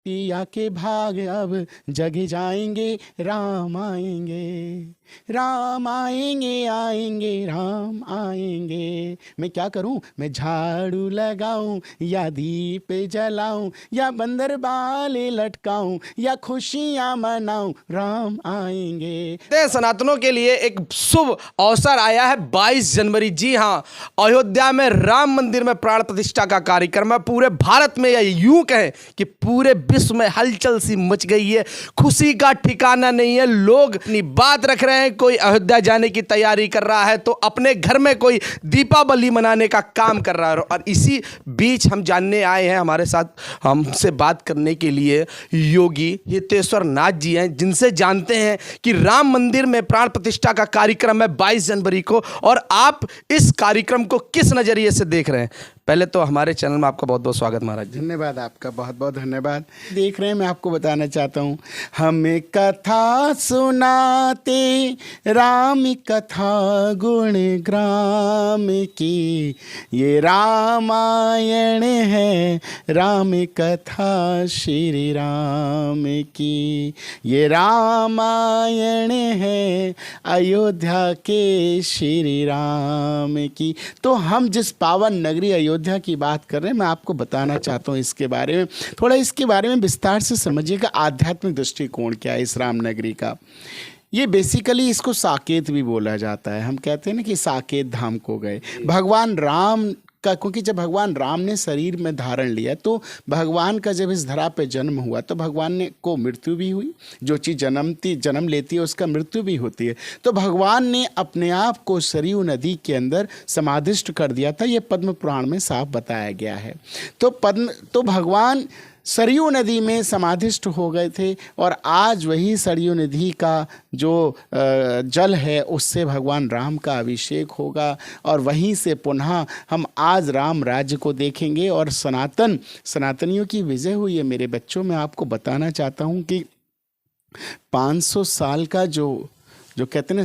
पिया के भाग अब जग जाएंगे, राम आएंगे, राम आएंगे, आएंगे राम आएंगे। मैं क्या करूं, मैं झाड़ू लगाऊं या दीप जलाऊं या बंदर बाले लटकाऊं या खुशियां मनाऊं, राम आएंगे। सनातनों के लिए एक शुभ अवसर आया है 22 जनवरी। जी हां, अयोध्या में राम मंदिर में प्राण प्रतिष्ठा का कार्यक्रम है। पूरे भारत में या यूं कहें कि पूरे विश्व में हलचल सी मच गई है, खुशी का ठिकाना नहीं है। लोग अपनी बात रख रहे हैं, कोई अयोध्या जाने की तैयारी कर रहा है तो अपने घर में कोई दीपावली मनाने का काम कर रहा है। और इसी बीच हम जानने आए हैं, हमारे साथ हमसे बात करने के लिए योगी हितेश्वर नाथ जी हैं, जिनसे जानते हैं कि राम मंदिर में प्राण प्रतिष्ठा का कार्यक्रम है 22 जनवरी को, और आप इस कार्यक्रम को किस नजरिए से देख रहे हैं। पहले तो हमारे चैनल में आपका बहुत बहुत स्वागत महाराज जी। धन्यवाद, आपका बहुत बहुत धन्यवाद। देख रहे हैं, मैं आपको बताना चाहता हूँ, हमें कथा सुनाते राम कथा गुण ग्राम की, ये रामायण है राम कथा श्री राम की, ये रामायण है अयोध्या के श्री राम की। तो हम जिस पावन नगरी अयोध्या की बात कर रहे हैं, मैं आपको बताना चाहता हूँ इसके बारे में, थोड़ा इसके बारे में विस्तार से समझिएगा। आध्यात्मिक दृष्टिकोण क्या है इस राम नगरी का। ये बेसिकली इसको साकेत भी बोला जाता है। हम कहते हैं ना कि साकेत धाम को गए भगवान राम का, क्योंकि जब भगवान राम ने शरीर में धारण लिया तो भगवान का जब इस धरा पे जन्म हुआ तो भगवान ने को मृत्यु भी हुई। जो चीज़ जन्म लेती है उसका मृत्यु भी होती है। तो भगवान ने अपने आप को सरयू नदी के अंदर समाधिष्ट कर दिया था। ये पद्म पुराण में साफ बताया गया है। तो भगवान सरयू नदी में समाधिष्ट हो गए थे, और आज वही सरयू नदी का जो जल है उससे भगवान राम का अभिषेक होगा, और वहीं से पुनः हम आज राम राज्य को देखेंगे और सनातनियों की विजय हुई है। मेरे बच्चों, मैं आपको बताना चाहता हूँ कि 500 साल का जो कहते हैं ना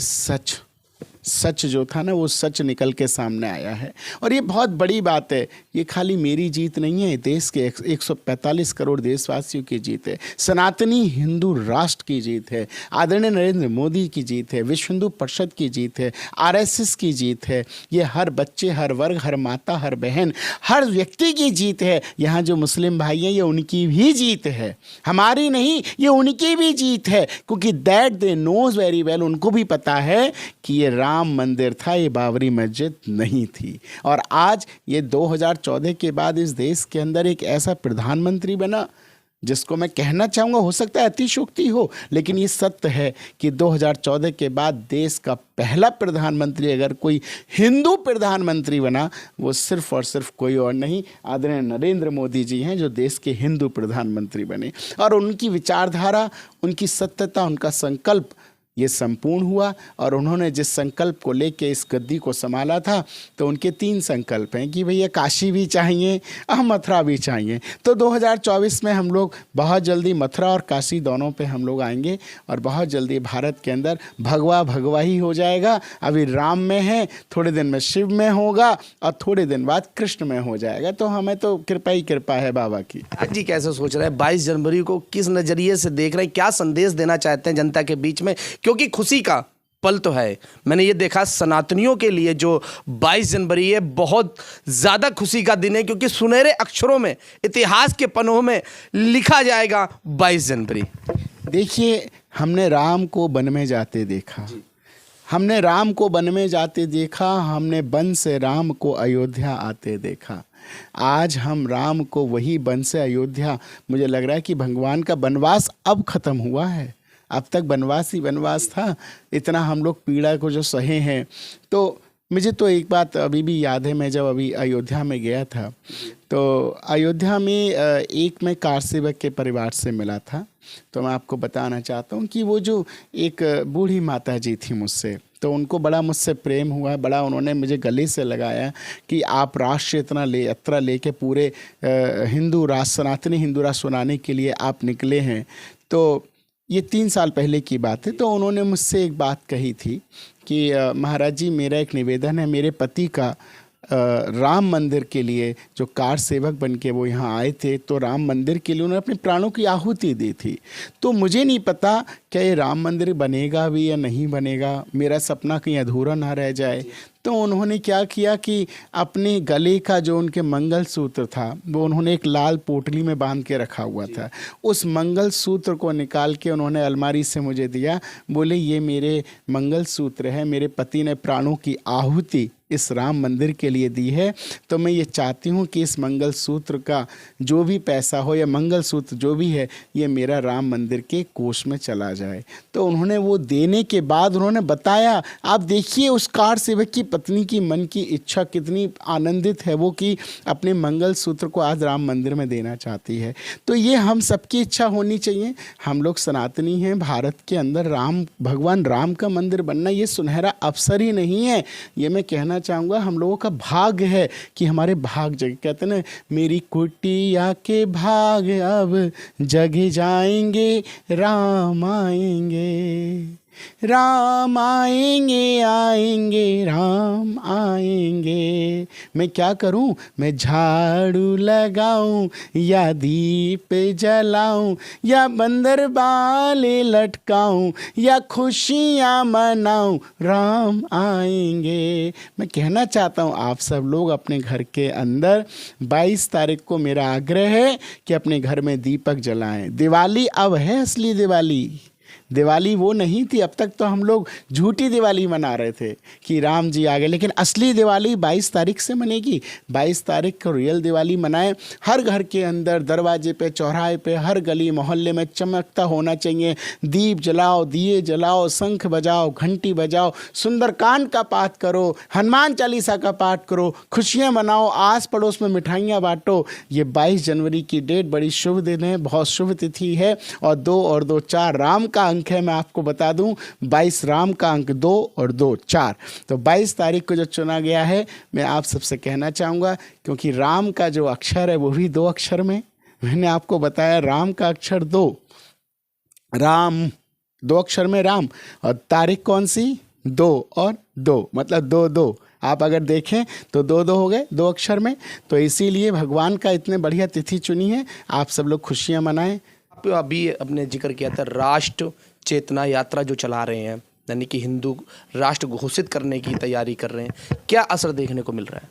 सच जो था ना, वो सच निकल के सामने आया है। और ये बहुत बड़ी बात है। ये खाली मेरी जीत नहीं है, देश के 145 करोड़ देशवासियों की जीत है, सनातनी हिंदू राष्ट्र की जीत है, आदरणीय नरेंद्र मोदी की जीत है, विश्व हिंदू परिषद की जीत है, RSS की जीत है। ये हर बच्चे, हर वर्ग, हर माता, हर बहन, हर व्यक्ति की जीत है। यहाँ जो मुस्लिम भाई हैं, ये उनकी भी जीत है, हमारी नहीं, ये उनकी भी जीत है। क्योंकि that they knows very well, उनको भी पता है कि ये राम मंदिर था, ये बाबरी मस्जिद नहीं थी। और आज ये 2014 के बाद इस देश के अंदर एक ऐसा प्रधानमंत्री बना जिसको मैं कहना चाहूँगा, हो सकता है अतिशयोक्ति हो, लेकिन ये सत्य है कि 2014 के बाद देश का पहला प्रधानमंत्री अगर कोई हिंदू प्रधानमंत्री बना, वो सिर्फ और सिर्फ कोई और नहीं, आदरणीय नरेंद्र मोदी जी हैं, जो देश के हिंदू प्रधानमंत्री बने। और उनकी विचारधारा, उनकी सत्यता, उनका संकल्प ये संपूर्ण हुआ। और उन्होंने जिस संकल्प को लेके इस गद्दी को संभाला था, तो उनके 3 संकल्प हैं कि भैया काशी भी चाहिए और मथुरा भी चाहिए। तो 2024 में हम लोग बहुत जल्दी मथुरा और काशी दोनों पे हम लोग आएंगे, और बहुत जल्दी भारत के अंदर भगवा ही हो जाएगा। अभी राम में है, थोड़े दिन में शिव में होगा, और थोड़े दिन बाद कृष्ण में हो जाएगा। तो हमें तो कृपा ही कृपा है बाबा की। आज जी कैसे सोच रहे हैं 22 जनवरी को, किस नजरिए से देख रहे हैं, क्या संदेश देना चाहते हैं जनता के बीच में, क्योंकि खुशी का पल तो है। मैंने ये देखा सनातनियों के लिए जो 22 जनवरी है बहुत ज़्यादा खुशी का दिन है, क्योंकि सुनहरे अक्षरों में, इतिहास के पन्नों में लिखा जाएगा 22 जनवरी। देखिए, हमने राम को वन में जाते देखा, हमने राम को वन में जाते देखा, हमने वन से राम को अयोध्या आते देखा। आज हम राम को वही वन से अयोध्या, मुझे लग रहा है कि भगवान का वनवास अब ख़त्म हुआ है। अब तक वनवास ही वनवास था, इतना हम लोग पीड़ा को जो सहे हैं। तो मुझे तो एक बात अभी भी याद है, मैं जब अभी अयोध्या में गया था, तो अयोध्या में मैं कार सेवक के परिवार से मिला था। तो मैं आपको बताना चाहता हूँ कि वो जो एक बूढ़ी माता जी थी मुझसे, तो उनको बड़ा मुझसे प्रेम हुआ, बड़ा उन्होंने मुझे गले से लगाया कि आप राष्ट्र यात्रा लेके पूरे हिंदू राष्ट्र, सनातनी हिंदू राष्ट्र बनाने के लिए आप निकले हैं। तो ये 3 साल पहले की बात है। तो उन्होंने मुझसे एक बात कही थी कि महाराज जी, मेरा एक निवेदन है, मेरे पति का राम मंदिर के लिए जो कार सेवक बन के वो यहाँ आए थे, तो राम मंदिर के लिए उन्होंने अपने प्राणों की आहुति दी थी। तो मुझे नहीं पता क्या ये राम मंदिर बनेगा भी या नहीं बनेगा, मेरा सपना कहीं अधूरा ना रह जाए। तो उन्होंने क्या किया कि अपने गले का जो उनके मंगलसूत्र था वो उन्होंने एक लाल पोटली में बांध के रखा हुआ था। उस मंगलसूत्र को निकाल के उन्होंने अलमारी से मुझे दिया, बोले ये मेरे मंगलसूत्र है, मेरे पति ने प्राणों की आहुति इस राम मंदिर के लिए दी है, तो मैं ये चाहती हूँ कि इस मंगलसूत्र का जो भी पैसा हो या मंगलसूत्र जो भी है ये मेरा राम मंदिर के कोष में चला जाए। तो उन्होंने वो देने के बाद उन्होंने बताया, आप देखिए उस कार सेवक की पत्नी की मन की इच्छा कितनी आनंदित है वो कि अपने मंगलसूत्र को आज राम मंदिर में देना चाहती है। तो ये हम सबकी इच्छा होनी चाहिए। हम लोग सनातनी हैं, भारत के अंदर भगवान राम का मंदिर बनना ये सुनहरा अवसर ही नहीं है, ये मैं कहना चाहूँगा हम लोगों का भाग्य है कि हमारे भाग जगह, कहते हैं ना मेरी कुटिया के भाग अब जग जाएंगे, राम आएंगे, राम आएंगे, आएंगे राम आएंगे। मैं क्या करूं, मैं झाड़ू लगाऊं या दीप जलाऊं या बंदर बाले लटकाऊं या खुशियां मनाऊं, राम आएंगे। मैं कहना चाहता हूं आप सब लोग अपने घर के अंदर 22 तारीख को मेरा आग्रह है कि अपने घर में दीपक जलाएं। दिवाली अब है असली दिवाली वो नहीं थी। अब तक तो हम लोग झूठी दिवाली मना रहे थे कि राम जी आ गए, लेकिन असली दिवाली 22 तारीख से मनेगी। 22 तारीख को रियल दिवाली मनाएं। हर घर के अंदर, दरवाजे पे, चौराहे पे, हर गली मोहल्ले में चमकता होना चाहिए। दीप जलाओ, दिए जलाओ, शंख बजाओ, घंटी बजाओ, सुंदरकांड का पाठ करो, हनुमान चालीसा का पाठ करो, खुशियाँ मनाओ, आस पड़ोस में मिठाइयाँ बांटो। ये 22 जनवरी की डेट बड़ी शुभ दिन है, बहुत शुभ तिथि है। और 2 और 2 4 राम का अंक है। मैं आपको बता दूं 22 राम का अंक, 2 और 2 4। तो 22 तारीख को जो चुना गया है, मैं आप सबसे कहना चाहूँगा, क्योंकि राम का जो अक्षर है वो भी 2 अक्षर में, मैंने आपको बताया राम का अक्षर 2, राम 2 अक्षर में राम, और तारीख कौन सी 2 और 2, मतलब 2 2। आप अगर देखें तो 2 2 हो गए 2 अक्षर में। तो इसीलिए भगवान का इतने बढ़िया तिथि चुनी है। आप सब लोग खुशियाँ मनाएं। अभी अपने जिक्र किया था राष्ट्र चेतना यात्रा जो चला रहे हैं, यानी कि हिंदू राष्ट्र घोषित करने की तैयारी कर रहे हैं, क्या असर देखने को मिल रहा है?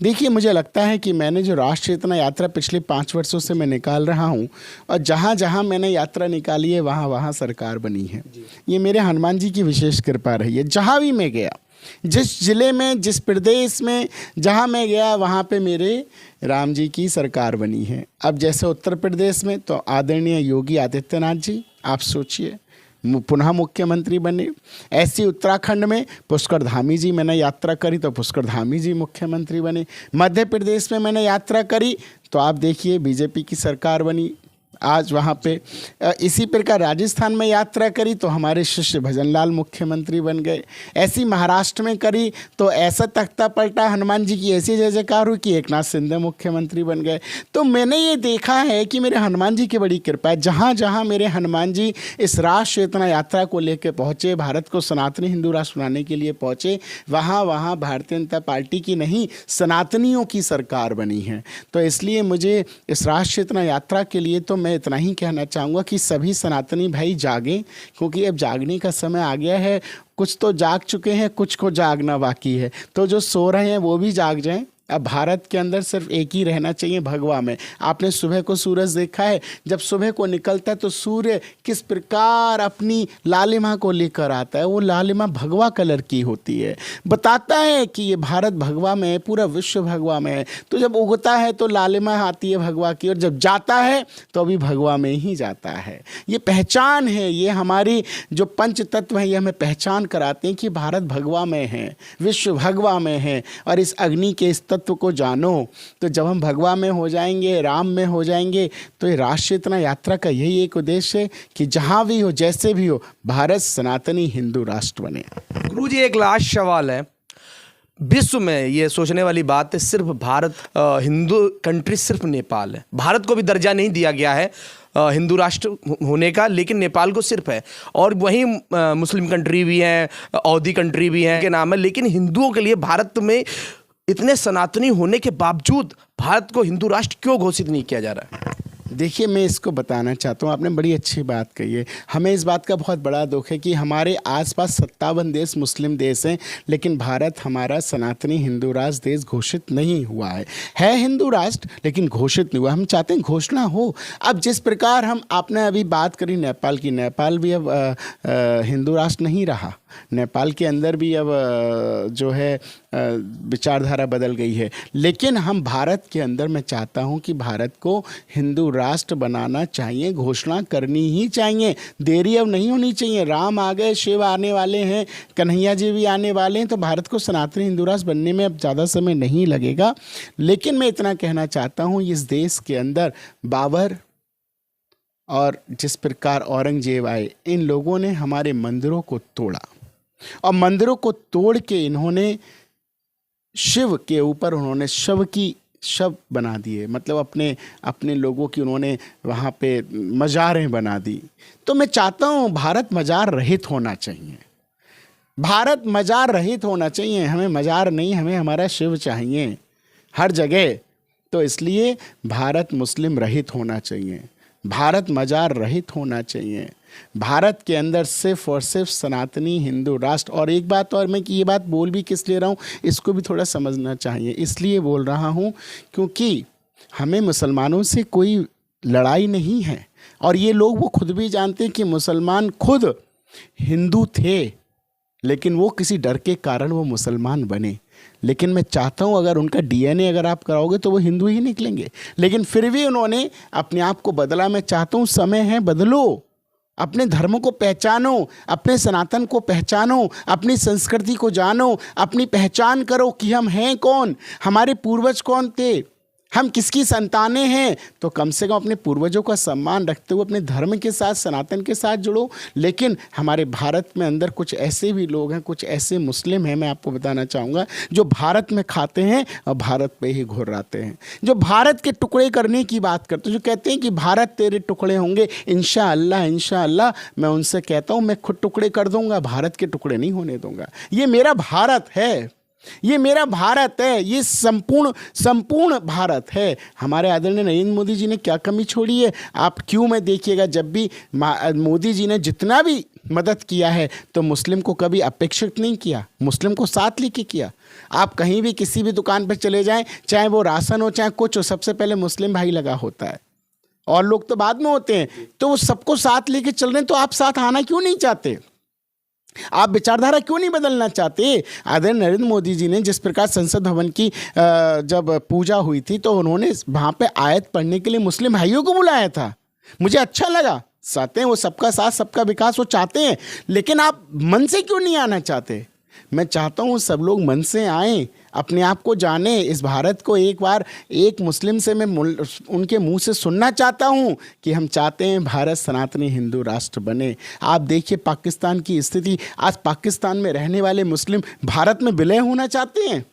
देखिए, मुझे लगता है कि मैंने जो राष्ट्र चेतना यात्रा पिछले 5 वर्षों से मैं निकाल रहा हूँ, और जहाँ जहाँ मैंने यात्रा निकाली है वहाँ वहाँ सरकार बनी है। ये मेरे हनुमान जी की विशेष कृपा रही है। जहाँ भी मैं गया, जिस जिले में, जिस प्रदेश में जहाँ मैं गया, वहाँ पे मेरे राम जी की सरकार बनी है। अब जैसे उत्तर प्रदेश में तो आदरणीय योगी आदित्यनाथ जी, आप सोचिए, पुनः मुख्यमंत्री बने। ऐसी उत्तराखंड में पुष्कर धामी जी, मैंने यात्रा करी तो पुष्कर धामी जी मुख्यमंत्री बने। मध्य प्रदेश में मैंने यात्रा करी तो आप देखिए बीजेपी की सरकार बनी आज वहाँ पे। इसी प्रकार राजस्थान में यात्रा करी तो हमारे शिष्य भजनलाल मुख्यमंत्री बन गए। ऐसी महाराष्ट्र में करी तो ऐसा तख्ता पलटा, हनुमान जी की ऐसी जय जयकार हुई कि एकनाथ शिंदे मुख्यमंत्री बन गए। तो मैंने ये देखा है कि मेरे हनुमान जी की बड़ी कृपा है। जहाँ जहाँ मेरे हनुमान जी इस राष्ट्र चेतना यात्रा को लेकर पहुँचे, भारत को सनातनी हिंदू राष्ट्र बनाने के लिए पहुँचे, वहाँ वहाँ भारतीय जनता पार्टी की नहीं, सनातनियों की सरकार बनी है। तो इसलिए मुझे इस राष्ट्र चेतना यात्रा के लिए तो मैं इतना ही कहना चाहूँगा कि सभी सनातनी भाई जागें, क्योंकि अब जागने का समय आ गया है। कुछ तो जाग चुके हैं, कुछ को जागना बाकी है। तो जो सो रहे हैं वो भी जाग जाएं। अब भारत के अंदर सिर्फ एक ही रहना चाहिए, भगवा में। आपने सुबह को सूरज देखा है, जब सुबह को निकलता है तो सूर्य किस प्रकार अपनी लालिमा को लेकर आता है। वो लालिमा भगवा कलर की होती है, बताता है कि ये भारत भगवा में है, पूरा विश्व भगवा में है। तो जब उगता है तो लालिमा आती है भगवा की, और जब जाता है तो अभी भगवा में ही जाता है। ये पहचान है, ये हमारी जो पंच तत्व है ये हमें पहचान कराते हैं कि भारत भगवा में है, विश्व भगवा में है। और इस अग्नि के इस तत्व को जानो। तो जब हम भगवा में हो जाएंगे, राम में हो जाएंगे, तो ये राष्ट्र चेतना यात्रा का यही एक उद्देश्य है कि जहाँ भी हो, जैसे भी हो, भारत सनातनी हिंदू राष्ट्र बने। गुरुजी, एक लास्ट सवाल है। विश्व में ये सोचने वाली बात है, सिर्फ भारत हिंदू कंट्री सिर्फ नेपाल है। भारत को भी दर्जा नहीं दिया गया है हिंदू राष्ट्र होने का, लेकिन नेपाल को सिर्फ है। और वहीं मुस्लिम कंट्री भी हैं, अवधी कंट्री भी हैं के नाम है, लेकिन हिंदुओं के लिए भारत में इतने सनातनी होने के बावजूद भारत को हिंदू राष्ट्र क्यों घोषित नहीं किया जा रहा है? देखिए, मैं इसको बताना चाहता हूँ, आपने बड़ी अच्छी बात कही है। हमें इस बात का बहुत बड़ा दुख है कि हमारे आसपास 57 देश मुस्लिम देश हैं, लेकिन भारत हमारा सनातनी हिंदू राष्ट्र देश घोषित नहीं हुआ है हिंदू राष्ट्र, लेकिन घोषित नहीं हुआ। हम चाहते हैं घोषणा हो। अब जिस प्रकार आपने अभी बात करी नेपाल की, नेपाल भी अब हिंदू राष्ट्र नहीं रहा। नेपाल के अंदर भी अब जो है विचारधारा बदल गई है। लेकिन हम भारत के अंदर, मैं चाहता हूं कि भारत को हिंदू राष्ट्र बनाना चाहिए, घोषणा करनी ही चाहिए, देरी अब नहीं होनी चाहिए। राम आ गए, शिव आने वाले हैं, कन्हैया जी भी आने वाले हैं, तो भारत को सनातनी हिंदू राष्ट्र बनने में अब ज़्यादा समय नहीं लगेगा। लेकिन मैं इतना कहना चाहता हूँ, इस देश के अंदर बाबर और जिस प्रकार औरंगजेब आए, इन लोगों ने हमारे मंदिरों को तोड़ा, और मंदिरों को तोड़ के इन्होंने शिव के ऊपर उन्होंने शव बना दिए। मतलब अपने लोगों की उन्होंने वहाँ पे मज़ारें बना दी। तो मैं चाहता हूँ भारत मज़ार रहित होना चाहिए, भारत मज़ार रहित होना चाहिए। हमें मज़ार नहीं, हमें हमारा शिव चाहिए हर जगह। तो इसलिए भारत मुस्लिम रहित होना चाहिए, भारत मज़ार रहित होना चाहिए। भारत के अंदर सिर्फ और सिर्फ सनातनी हिंदू राष्ट्र। और एक बात और, मैं कि ये बात बोल भी किस लिए रहा हूँ, इसको भी थोड़ा समझना चाहिए। इसलिए बोल रहा हूँ क्योंकि हमें मुसलमानों से कोई लड़ाई नहीं है, और ये लोग वो खुद भी जानते हैं कि मुसलमान खुद हिंदू थे, लेकिन वो किसी डर के कारण वो मुसलमान बने। लेकिन मैं चाहता हूँ अगर उनका डीएनए अगर आप कराओगे तो वो हिंदू ही निकलेंगे, लेकिन फिर भी उन्होंने अपने आप को बदला। मैं चाहता हूँ समय है, बदलो, अपने धर्म को पहचानो, अपने सनातन को पहचानो, अपनी संस्कृति को जानो, अपनी पहचान करो कि हम हैं कौन, हमारे पूर्वज कौन थे, हम किसकी संतानें हैं। तो कम से कम अपने पूर्वजों का सम्मान रखते हुए अपने धर्म के साथ, सनातन के साथ जुड़ो। लेकिन हमारे भारत में अंदर कुछ ऐसे भी लोग हैं, कुछ ऐसे मुस्लिम हैं, मैं आपको बताना चाहूँगा, जो भारत में खाते हैं और भारत पे ही घुर्राते हैं, जो भारत के टुकड़े करने की बात करते हैं, जो कहते हैं कि भारत तेरे टुकड़े होंगे, इंशाअल्लाह इंशाअल्लाह। मैं उनसे कहता हूँ, मैं खुद टुकड़े कर दूँगा, भारत के टुकड़े नहीं होने दूँगा। ये मेरा भारत है, ये मेरा भारत है, ये संपूर्ण भारत है। हमारे आदरणीय नरेंद्र मोदी जी ने क्या कमी छोड़ी है? आप क्यों में देखिएगा, जब भी मोदी जी ने जितना भी मदद किया है तो मुस्लिम को कभी अपेक्षित नहीं किया, मुस्लिम को साथ लेके किया। आप कहीं भी किसी भी दुकान पर चले जाएं, चाहे वो राशन हो चाहे कुछ हो, सबसे पहले मुस्लिम भाई लगा होता है, और लोग तो बाद में होते हैं। तो वो सबको साथ लेके चल रहे हैं, तो आप साथ आना क्यों नहीं चाहते? आप विचारधारा क्यों नहीं बदलना चाहते? आदरणीय नरेंद्र मोदी जी ने जिस प्रकार संसद भवन की जब पूजा हुई थी, तो उन्होंने वहाँ पे आयत पढ़ने के लिए मुस्लिम भाइयों को बुलाया था। मुझे अच्छा लगा, चाहते हैं वो सबका साथ सबका विकास वो चाहते हैं, लेकिन आप मन से क्यों नहीं आना चाहते? मैं चाहता हूँ सब लोग मन से आएँ, अपने आप को जाने, इस भारत को एक बार एक मुस्लिम से मैं उनके मुंह से सुनना चाहता हूँ कि हम चाहते हैं भारत सनातनी हिंदू राष्ट्र बने। आप देखिए पाकिस्तान की स्थिति, आज पाकिस्तान में रहने वाले मुस्लिम भारत में विलय होना चाहते हैं।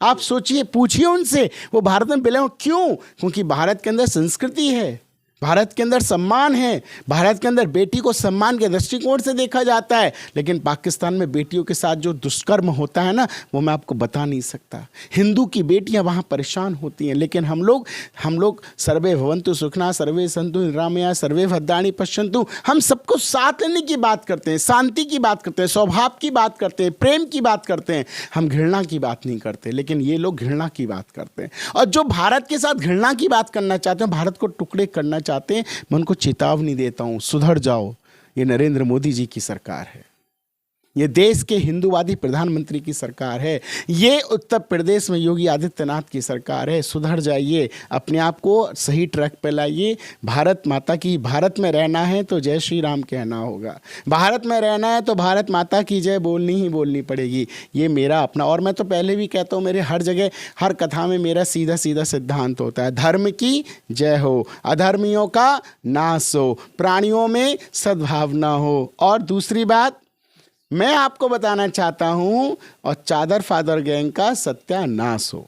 आप सोचिए, पूछिए उनसे, वो भारत में विलय क्यों? क्योंकि भारत के अंदर संस्कृति है, भारत के अंदर सम्मान है, भारत के अंदर बेटी को सम्मान के दृष्टिकोण से देखा जाता है। लेकिन पाकिस्तान में बेटियों के साथ जो दुष्कर्म होता है ना, वो मैं आपको बता नहीं सकता। हिंदू की बेटियां वहाँ परेशान होती हैं, लेकिन हम लोग सर्वे भवन्तु सुखिनः सर्वे सन्तु निरामया सर्वे भद्राणि पश्यन्तु, हम सबको साथ लेने की बात करते हैं, शांति की बात करते हैं, स्वभाव की बात करते हैं, प्रेम की बात करते हैं, हम घृणा की बात नहीं करते। लेकिन ये लोग घृणा की बात करते हैं, और जो भारत के साथ घृणा की बात करना चाहते हैं, भारत को टुकड़े करना चाहते हैं, मैं उनको चेतावनी देता हूं, सुधर जाओ। ये नरेंद्र मोदी जी की सरकार है, ये देश के हिंदूवादी प्रधानमंत्री की सरकार है, ये उत्तर प्रदेश में योगी आदित्यनाथ की सरकार है। सुधर जाइए, अपने आप को सही ट्रैक पे लाइए। भारत माता की, भारत में रहना है तो जय श्री राम कहना होगा, भारत में रहना है तो भारत माता की जय बोलनी ही बोलनी पड़ेगी। ये मेरा अपना, और मैं तो पहले भी कहता हूँ, मेरे हर जगह हर कथा में मेरा सीधा सीधा सिद्धांत होता है, धर्म की जय हो, अधर्मियों का नाश हो, प्राणियों में सद्भावना हो। और दूसरी बात मैं आपको बताना चाहता हूं, और चादर फादर गैंग का सत्यानाश हो।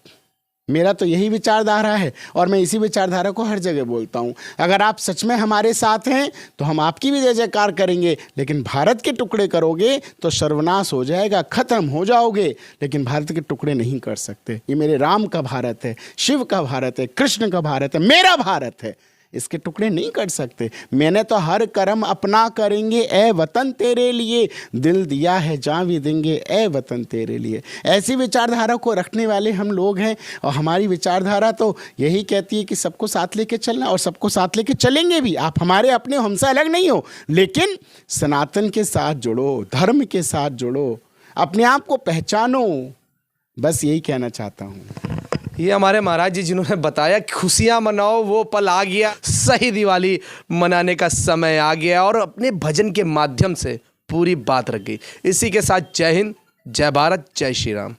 मेरा तो यही विचारधारा है और मैं इसी विचारधारा को हर जगह बोलता हूँ। अगर आप सच में हमारे साथ हैं तो हम आपकी भी जय जयकार करेंगे, लेकिन भारत के टुकड़े करोगे तो सर्वनाश हो जाएगा, खत्म हो जाओगे। लेकिन भारत के टुकड़े नहीं कर सकते। ये मेरे राम का भारत है, शिव का भारत है, कृष्ण का भारत है, मेरा भारत है। इसके टुकड़े नहीं कर सकते। मैंने तो हर कर्म अपना करेंगे ए वतन तेरे लिए, दिल दिया है जान भी देंगे ए वतन तेरे लिए। ऐसी विचारधारा को रखने वाले हम लोग हैं और हमारी विचारधारा तो यही कहती है कि सबको साथ लेके चलना, और सबको साथ लेके चलेंगे भी। आप हमारे अपने हो, हमसे अलग नहीं हो, लेकिन सनातन के साथ जुड़ो, धर्म के साथ जुड़ो, अपने आप को पहचानो। बस यही कहना चाहता हूँ। ये हमारे महाराज जी जिन्होंने बताया खुशियां मनाओ, वो पल आ गया, सही दिवाली मनाने का समय आ गया और अपने भजन के माध्यम से पूरी बात रख गई। इसी के साथ जय हिंद, जय भारत, जय श्री राम।